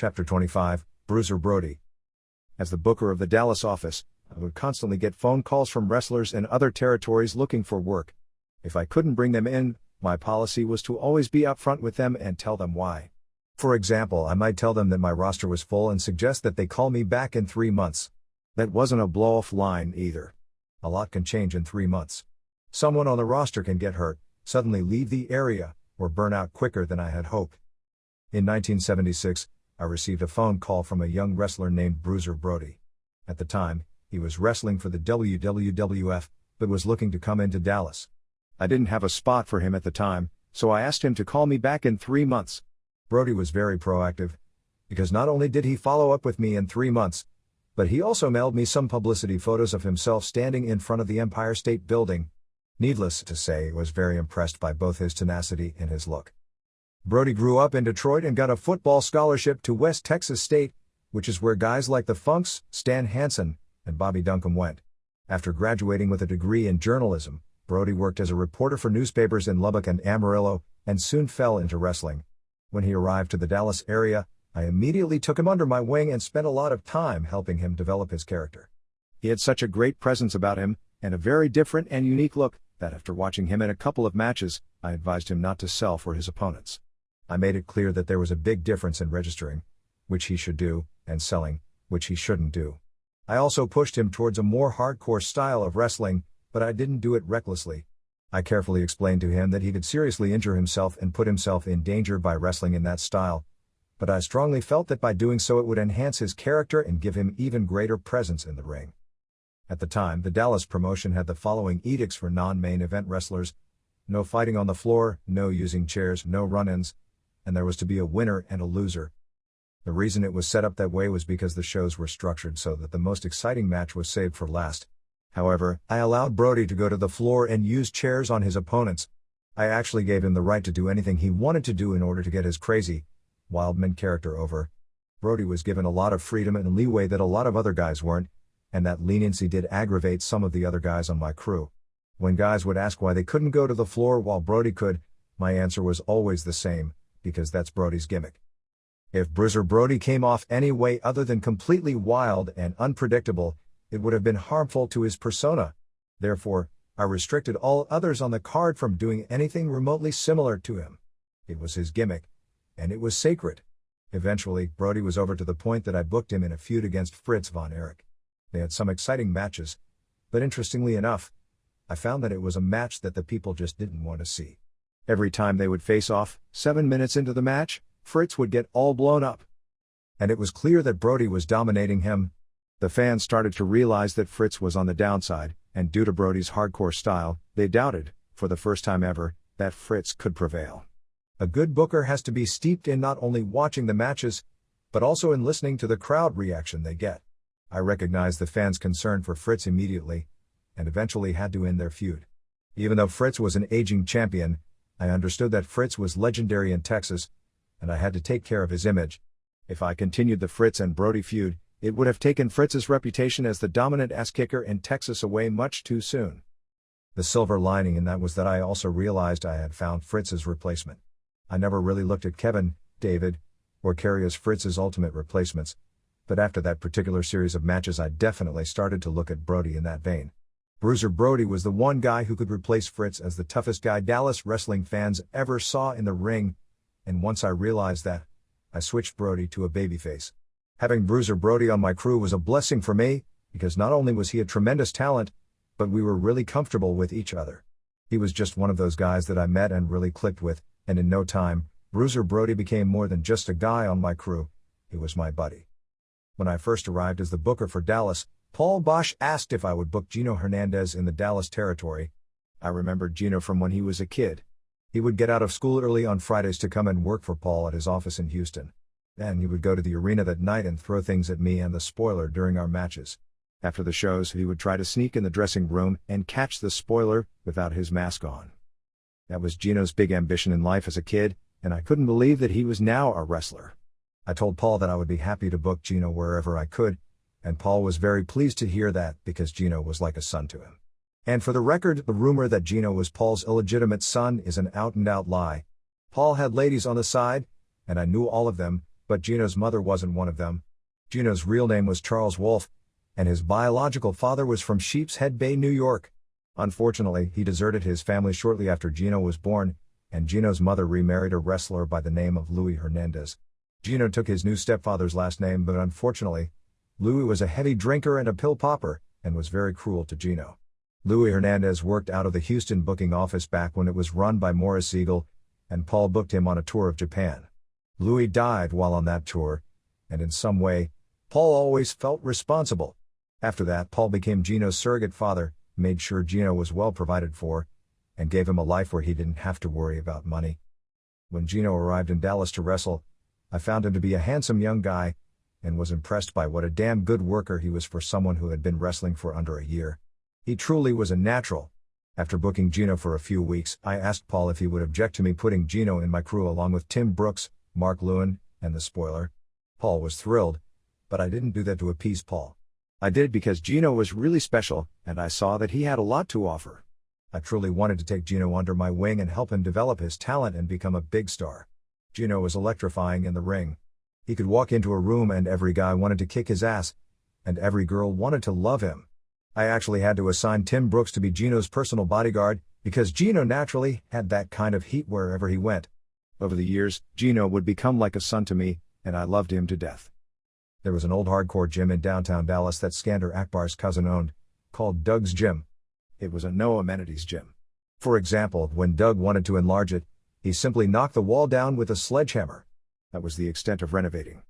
Chapter 25, Bruiser Brody. As the booker of the Dallas office, I would constantly get phone calls from wrestlers in other territories looking for work. If I couldn't bring them in, my policy was to always be upfront with them and tell them why. For example, I might tell them that my roster was full and suggest that they call me back in 3 months. That wasn't a blow-off line either. A lot can change in 3 months. Someone on the roster can get hurt, suddenly leave the area, or burn out quicker than I had hoped. In 1976, I received a phone call from a young wrestler named Bruiser Brody. At the time, he was wrestling for the WWF, but was looking to come into Dallas. I didn't have a spot for him at the time, so I asked him to call me back in 3 months. Brody was very proactive, because not only did he follow up with me in 3 months, but he also mailed me some publicity photos of himself standing in front of the Empire State Building. Needless to say, I was very impressed by both his tenacity and his look. Brody grew up in Detroit and got a football scholarship to West Texas State, which is where guys like the Funks, Stan Hansen, and Bobby Duncombe went. After graduating with a degree in journalism, Brody worked as a reporter for newspapers in Lubbock and Amarillo, and soon fell into wrestling. When he arrived to the Dallas area, I immediately took him under my wing and spent a lot of time helping him develop his character. He had such a great presence about him, and a very different and unique look, that after watching him in a couple of matches, I advised him not to sell for his opponents. I made it clear that there was a big difference in registering, which he should do, and selling, which he shouldn't do. I also pushed him towards a more hardcore style of wrestling, but I didn't do it recklessly. I carefully explained to him that he could seriously injure himself and put himself in danger by wrestling in that style, but I strongly felt that by doing so it would enhance his character and give him even greater presence in the ring. At the time, the Dallas promotion had the following edicts for non-main event wrestlers: no fighting on the floor, no using chairs, no run-ins, and there was to be a winner and a loser. The reason it was set up that way was because the shows were structured so that the most exciting match was saved for last. However, I allowed Brody to go to the floor and use chairs on his opponents. I actually gave him the right to do anything he wanted to do in order to get his crazy Wildman character over. Brody was given a lot of freedom and leeway that a lot of other guys weren't, and that leniency did aggravate some of the other guys on my crew. When guys would ask why they couldn't go to the floor while Brody could, my answer was always the same: because that's Brody's gimmick. If Bruiser Brody came off any way other than completely wild and unpredictable, it would have been harmful to his persona. Therefore, I restricted all others on the card from doing anything remotely similar to him. It was his gimmick, and it was sacred. Eventually, Brody was over to the point that I booked him in a feud against Fritz Von Erich. They had some exciting matches, but interestingly enough, I found that it was a match that the people just didn't want to see. Every time they would face off, 7 minutes into the match, Fritz would get all blown up. And it was clear that Brody was dominating him. The fans started to realize that Fritz was on the downside, and due to Brody's hardcore style, they doubted, for the first time ever, that Fritz could prevail. A good booker has to be steeped in not only watching the matches, but also in listening to the crowd reaction they get. I recognized the fans' concern for Fritz immediately, and eventually had to end their feud. Even though Fritz was an aging champion, I understood that Fritz was legendary in Texas, and I had to take care of his image. If I continued the Fritz and Brody feud, it would have taken Fritz's reputation as the dominant ass-kicker in Texas away much too soon. The silver lining in that was that I also realized I had found Fritz's replacement. I never really looked at Kevin, David, or Kerry as Fritz's ultimate replacements, but after that particular series of matches I definitely started to look at Brody in that vein. Bruiser Brody was the one guy who could replace Fritz as the toughest guy Dallas wrestling fans ever saw in the ring, and once I realized that, I switched Brody to a babyface. Having Bruiser Brody on my crew was a blessing for me, because not only was he a tremendous talent, but we were really comfortable with each other. He was just one of those guys that I met and really clicked with, and in no time, Bruiser Brody became more than just a guy on my crew. He was my buddy. When I first arrived as the booker for Dallas, Paul Bosch asked if I would book Gino Hernandez in the Dallas territory. I remembered Gino from when he was a kid. He would get out of school early on Fridays to come and work for Paul at his office in Houston. Then he would go to the arena that night and throw things at me and the spoiler during our matches. After the shows, he would try to sneak in the dressing room and catch the spoiler without his mask on. That was Gino's big ambition in life as a kid, and I couldn't believe that he was now a wrestler. I told Paul that I would be happy to book Gino wherever I could, and Paul was very pleased to hear that because Gino was like a son to him. And for the record, the rumor that Gino was Paul's illegitimate son is an out-and-out lie. Paul had ladies on the side, and I knew all of them, but Gino's mother wasn't one of them. Gino's real name was Charles Wolfe, and his biological father was from Sheepshead Bay, New York. Unfortunately, he deserted his family shortly after Gino was born, and Gino's mother remarried a wrestler by the name of Louis Hernandez. Gino took his new stepfather's last name, but unfortunately, Louis was a heavy drinker and a pill popper, and was very cruel to Gino. Louis Hernandez worked out of the Houston booking office back when it was run by Morris Siegel, and Paul booked him on a tour of Japan. Louis died while on that tour, and in some way, Paul always felt responsible. After that, Paul became Gino's surrogate father, made sure Gino was well provided for, and gave him a life where he didn't have to worry about money. When Gino arrived in Dallas to wrestle, I found him to be a handsome young guy, and was impressed by what a damn good worker he was for someone who had been wrestling for under a year. He truly was a natural. After booking Gino for a few weeks, I asked Paul if he would object to me putting Gino in my crew along with Tim Brooks, Mark Lewin, and the Spoiler. Paul was thrilled, but I didn't do that to appease Paul. I did it because Gino was really special, and I saw that he had a lot to offer. I truly wanted to take Gino under my wing and help him develop his talent and become a big star. Gino was electrifying in the ring. He could walk into a room and every guy wanted to kick his ass, and every girl wanted to love him. I actually had to assign Tim Brooks to be Gino's personal bodyguard, because Gino naturally had that kind of heat wherever he went. Over the years, Gino would become like a son to me, and I loved him to death. There was an old hardcore gym in downtown Dallas that Skander Akbar's cousin owned, called Doug's Gym. It was a no-amenities gym. For example, when Doug wanted to enlarge it, he simply knocked the wall down with a sledgehammer. That was the extent of renovating.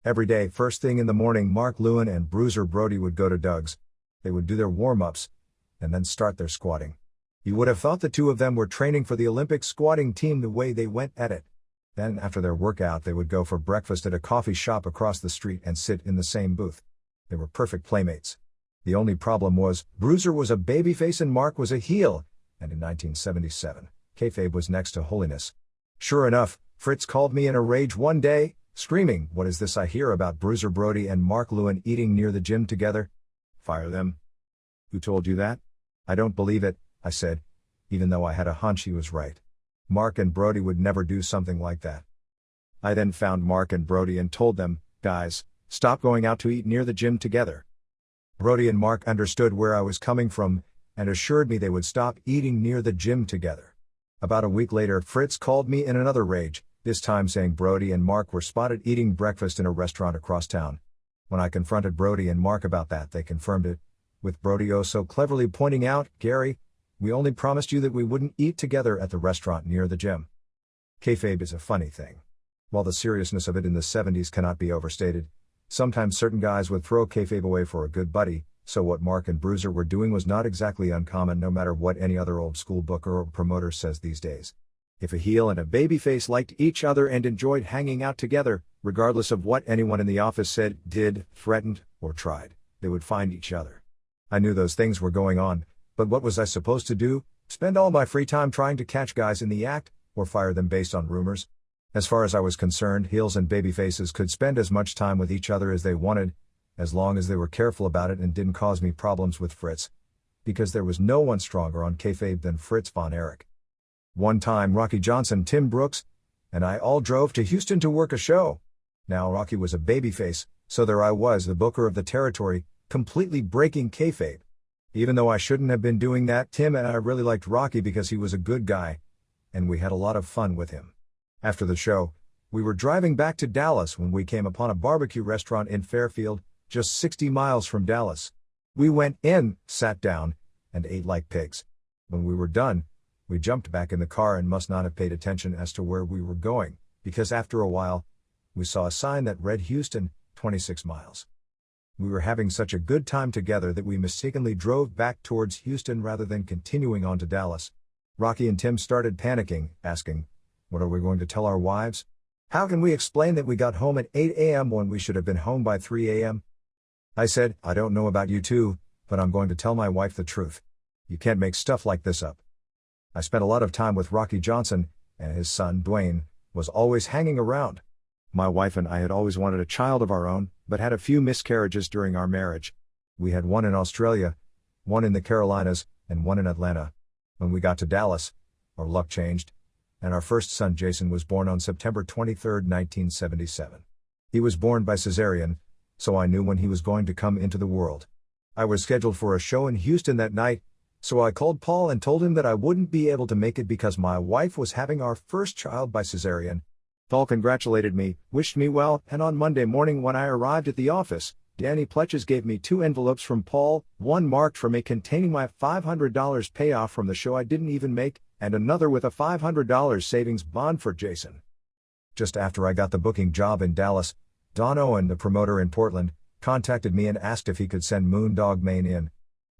Every day, first thing in the morning, Mark Lewin and Bruiser Brody would go to Doug's. They would do their warm-ups, and then start their squatting. You would have thought the two of them were training for the Olympic squatting team the way they went at it. Then, after their workout, they would go for breakfast at a coffee shop across the street and sit in the same booth. They were perfect playmates. The only problem was, Bruiser was a babyface and Mark was a heel, and in 1977, kayfabe was next to holiness. Sure enough, Fritz called me in a rage one day, screaming, "What is this I hear about Bruiser Brody and Mark Lewin eating near the gym together? Fire them." "Who told you that?" "I don't believe it," I said, even though I had a hunch he was right. Mark and Brody would never do something like that. I then found Mark and Brody and told them, "Guys, stop going out to eat near the gym together." Brody and Mark understood where I was coming from, and assured me they would stop eating near the gym together. About a week later, Fritz called me in another rage, this time saying Brody and Mark were spotted eating breakfast in a restaurant across town. When I confronted Brody and Mark about that, they confirmed it, with Brody oh so cleverly pointing out, "Gary, we only promised you that we wouldn't eat together at the restaurant near the gym." Kayfabe is a funny thing. While the seriousness of it in the 70s cannot be overstated, sometimes certain guys would throw kayfabe away for a good buddy, so what Mark and Bruiser were doing was not exactly uncommon no matter what any other old school booker or promoter says these days. If a heel and a babyface liked each other and enjoyed hanging out together, regardless of what anyone in the office said, did, threatened, or tried, they would find each other. I knew those things were going on, but what was I supposed to do? Spend all my free time trying to catch guys in the act, or fire them based on rumors? As far as I was concerned, heels and babyfaces could spend as much time with each other as they wanted, as long as they were careful about it and didn't cause me problems with Fritz. Because there was no one stronger on kayfabe than Fritz Von Erich. One time Rocky Johnson, Tim Brooks, and I all drove to Houston to work a show. Now Rocky was a babyface, so there I was, the booker of the territory, completely breaking kayfabe. Even though I shouldn't have been doing that, Tim and I really liked Rocky because he was a good guy, and we had a lot of fun with him. After the show, we were driving back to Dallas when we came upon a barbecue restaurant in Fairfield, just 60 miles from Dallas. We went in, sat down, and ate like pigs. When we were done, we jumped back in the car and must not have paid attention as to where we were going, because after a while, we saw a sign that read Houston, 26 miles. We were having such a good time together that we mistakenly drove back towards Houston rather than continuing on to Dallas. Rocky and Tim started panicking, asking, "What are we going to tell our wives? How can we explain that we got home at 8 a.m. when we should have been home by 3 a.m.? I said, "I don't know about you two, but I'm going to tell my wife the truth. You can't make stuff like this up." I spent a lot of time with Rocky Johnson, and his son, Dwayne, was always hanging around. My wife and I had always wanted a child of our own, but had a few miscarriages during our marriage. We had one in Australia, one in the Carolinas, and one in Atlanta. When we got to Dallas, our luck changed, and our first son Jason was born on September 23, 1977. He was born by cesarean, so I knew when he was going to come into the world. I was scheduled for a show in Houston that night, so I called Paul and told him that I wouldn't be able to make it because my wife was having our first child by cesarean. Paul congratulated me, wished me well, and on Monday morning when I arrived at the office, Danny Pletches gave me 2 envelopes from Paul, one marked for me containing my $500 payoff from the show I didn't even make, and another with a $500 savings bond for Jason. Just after I got the booking job in Dallas, Don Owen, the promoter in Portland, contacted me and asked if he could send Moondog Maine in.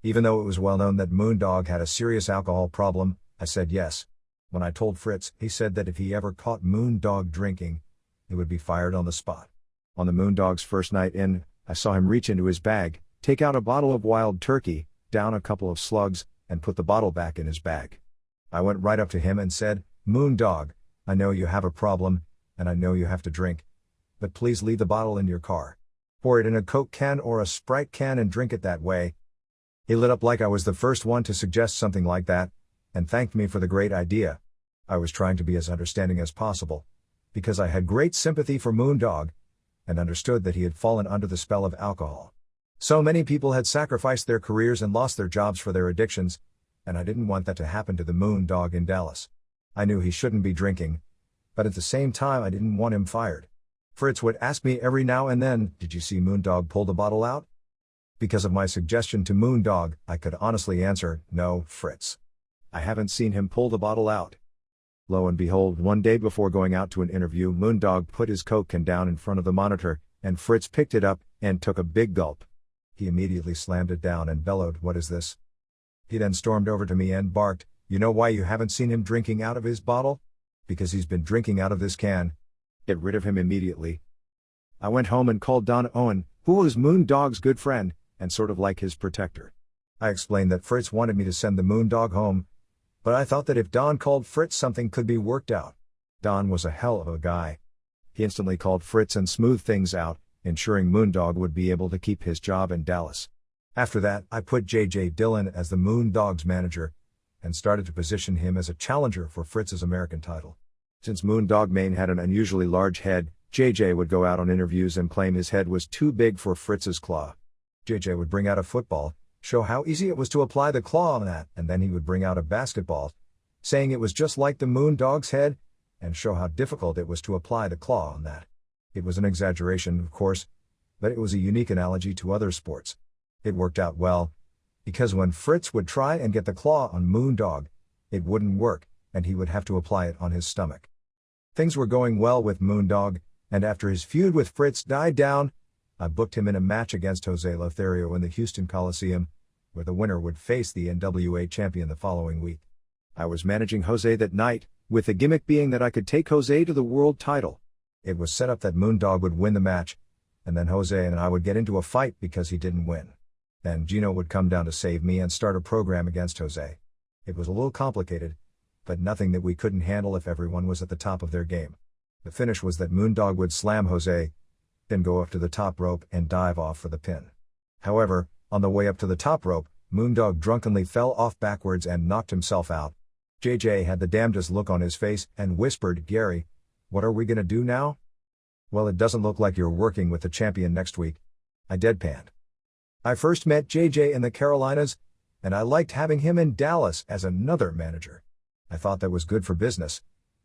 Even though it was well known that Moondog had a serious alcohol problem, I said yes. When I told Fritz, he said that if he ever caught Moondog drinking, he would be fired on the spot. On the Moondog's first night in, I saw him reach into his bag, take out a bottle of wild turkey, down a couple of slugs, and put the bottle back in his bag. I went right up to him and said, "Moondog, I know you have a problem, and I know you have to drink. But please leave the bottle in your car. Pour it in a Coke can or a Sprite can and drink it that way." He lit up like I was the first one to suggest something like that, and thanked me for the great idea. I was trying to be as understanding as possible, because I had great sympathy for Moondog, and understood that he had fallen under the spell of alcohol. So many people had sacrificed their careers and lost their jobs for their addictions, and I didn't want that to happen to the Moondog in Dallas. I knew he shouldn't be drinking, but at the same time I didn't want him fired. Fritz would ask me every now and then, "Did you see Moondog pull the bottle out?" Because of my suggestion to Moondog, I could honestly answer, "No, Fritz. I haven't seen him pull the bottle out." Lo and behold, one day before going out to an interview, Moondog put his Coke can down in front of the monitor, and Fritz picked it up and took a big gulp. He immediately slammed it down and bellowed, "What is this?" He then stormed over to me and barked, "You know why you haven't seen him drinking out of his bottle? Because he's been drinking out of this can. Get rid of him immediately." I went home and called Don Owen, who was Moondog's good friend, and sort of like his protector. I explained that Fritz wanted me to send the Moondog home, but I thought that if Don called Fritz something could be worked out. Don was a hell of a guy. He instantly called Fritz and smoothed things out, ensuring Moondog would be able to keep his job in Dallas. After that, I put JJ Dillon as the Moondog's manager, and started to position him as a challenger for Fritz's American title. Since Moondog Maine had an unusually large head, JJ would go out on interviews and claim his head was too big for Fritz's claw. JJ would bring out a football, show how easy it was to apply the claw on that, and then he would bring out a basketball, saying it was just like the Moondog's head, and show how difficult it was to apply the claw on that. It was an exaggeration, of course, but it was a unique analogy to other sports. It worked out well, because when Fritz would try and get the claw on Moondog, it wouldn't work, and he would have to apply it on his stomach. Things were going well with Moondog, and after his feud with Fritz died down, I booked him in a match against Jose Lothario in the Houston Coliseum, where the winner would face the NWA champion the following week. I was managing Jose that night, with the gimmick being that I could take Jose to the world title. It was set up that Moondog would win the match, and then Jose and I would get into a fight because he didn't win. Then Gino would come down to save me and start a program against Jose. It was a little complicated, but nothing that we couldn't handle if everyone was at the top of their game. The finish was that Moondog would slam Jose, then go up to the top rope and dive off for the pin. However, on the way up to the top rope, Moondog drunkenly fell off backwards and knocked himself out. JJ had the damnedest look on his face and whispered, "Gary, what are we gonna do now?" "Well, it doesn't look like you're working with the champion next week." I deadpanned. I first met JJ in the Carolinas, and I liked having him in Dallas as another manager. I thought that was good for business,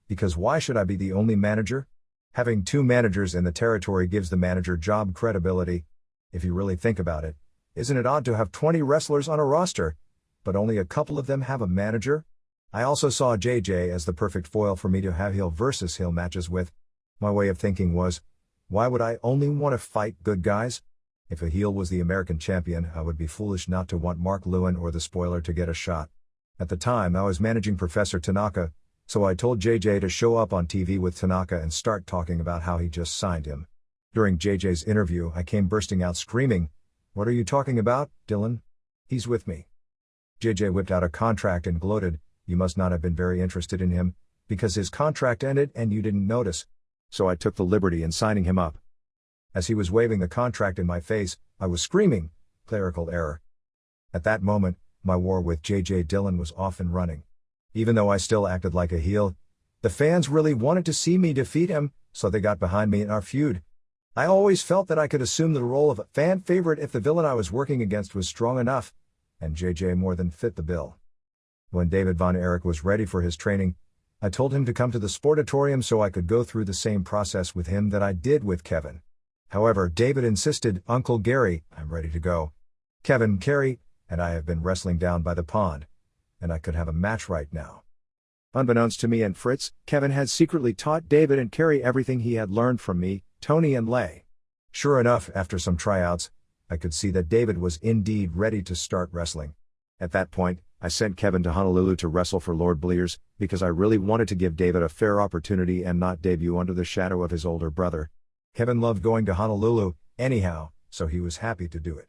because why should I be the only manager? Having 2 managers in the territory gives the manager job credibility. If you really think about it, isn't it odd to have 20 wrestlers on a roster, but only a couple of them have a manager? I also saw JJ as the perfect foil for me to have heel versus heel matches with. My way of thinking was, why would I only want to fight good guys? If a heel was the American champion, I would be foolish not to want Mark Lewin or the Spoiler to get a shot. At the time I was managing Professor Tanaka, so I told JJ to show up on TV with Tanaka and start talking about how he just signed him. During JJ's interview I came bursting out screaming, "What are you talking about, Dillon? He's with me." JJ whipped out a contract and gloated, "You must not have been very interested in him, because his contract ended and you didn't notice." So I took the liberty in signing him up. As he was waving the contract in my face, I was screaming, "Clerical error." At that moment, my war with JJ Dillon was off and running. Even though I still acted like a heel, the fans really wanted to see me defeat him, so they got behind me in our feud. I always felt that I could assume the role of a fan favorite if the villain I was working against was strong enough, and JJ more than fit the bill. When David Von Erich was ready for his training, I told him to come to the sportatorium so I could go through the same process with him that I did with Kevin. However, David insisted, "Uncle Gary, I'm ready to go. Kevin, Carrie, and I have been wrestling down by the pond, and I could have a match right now." Unbeknownst to me and Fritz, Kevin had secretly taught David and Carrie everything he had learned from me, Tony and Lay. Sure enough, after some tryouts, I could see that David was indeed ready to start wrestling. At that point, I sent Kevin to Honolulu to wrestle for Lord Blears, because I really wanted to give David a fair opportunity and not debut under the shadow of his older brother. Kevin loved going to Honolulu, anyhow, so he was happy to do it.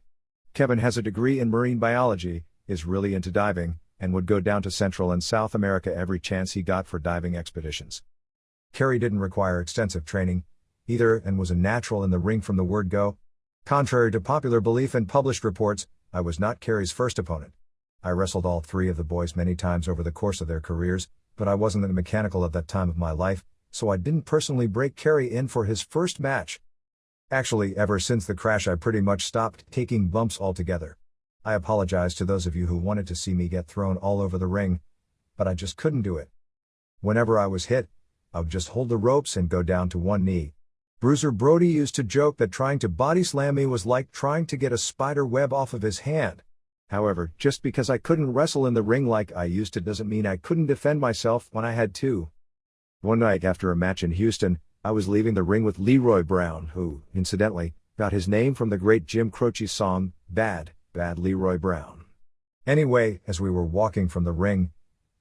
Kevin has a degree in marine biology, is really into diving, and would go down to Central and South America every chance he got for diving expeditions. Carrie didn't require extensive training, either, and was a natural in the ring from the word go. Contrary to popular belief and published reports, I was not Carrie's first opponent. I wrestled all three of the boys many times over the course of their careers, but I wasn't the mechanical at that time of my life, so I didn't personally break Carrie in for his first match. Actually, ever since the crash I pretty much stopped taking bumps altogether. I apologize to those of you who wanted to see me get thrown all over the ring, but I just couldn't do it. Whenever I was hit, I would just hold the ropes and go down to one knee. Bruiser Brody used to joke that trying to body slam me was like trying to get a spider web off of his hand. However, just because I couldn't wrestle in the ring like I used to doesn't mean I couldn't defend myself when I had to. One night after a match in Houston, I was leaving the ring with Leroy Brown, who, incidentally, got his name from the great Jim Croce's song, Bad, Bad Leroy Brown. Anyway, as we were walking from the ring,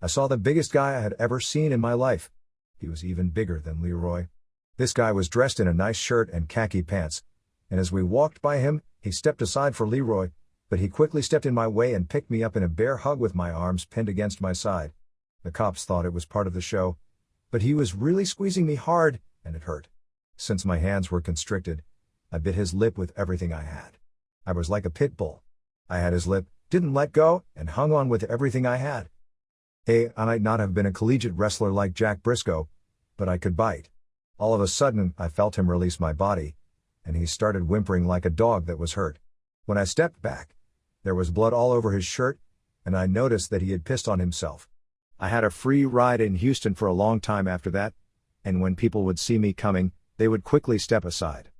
I saw the biggest guy I had ever seen in my life. He was even bigger than Leroy. This guy was dressed in a nice shirt and khaki pants, and as we walked by him, he stepped aside for Leroy, but he quickly stepped in my way and picked me up in a bear hug with my arms pinned against my side. The cops thought it was part of the show, but he was really squeezing me hard, and it hurt. Since my hands were constricted, I bit his lip with everything I had. I was like a pit bull. I had his lip, didn't let go, and hung on with everything I had. Hey, I might not have been a collegiate wrestler like Jack Briscoe, but I could bite. All of a sudden, I felt him release my body, and he started whimpering like a dog that was hurt. When I stepped back, there was blood all over his shirt, and I noticed that he had pissed on himself. I had a free ride in Houston for a long time after that, and when people would see me coming, they would quickly step aside.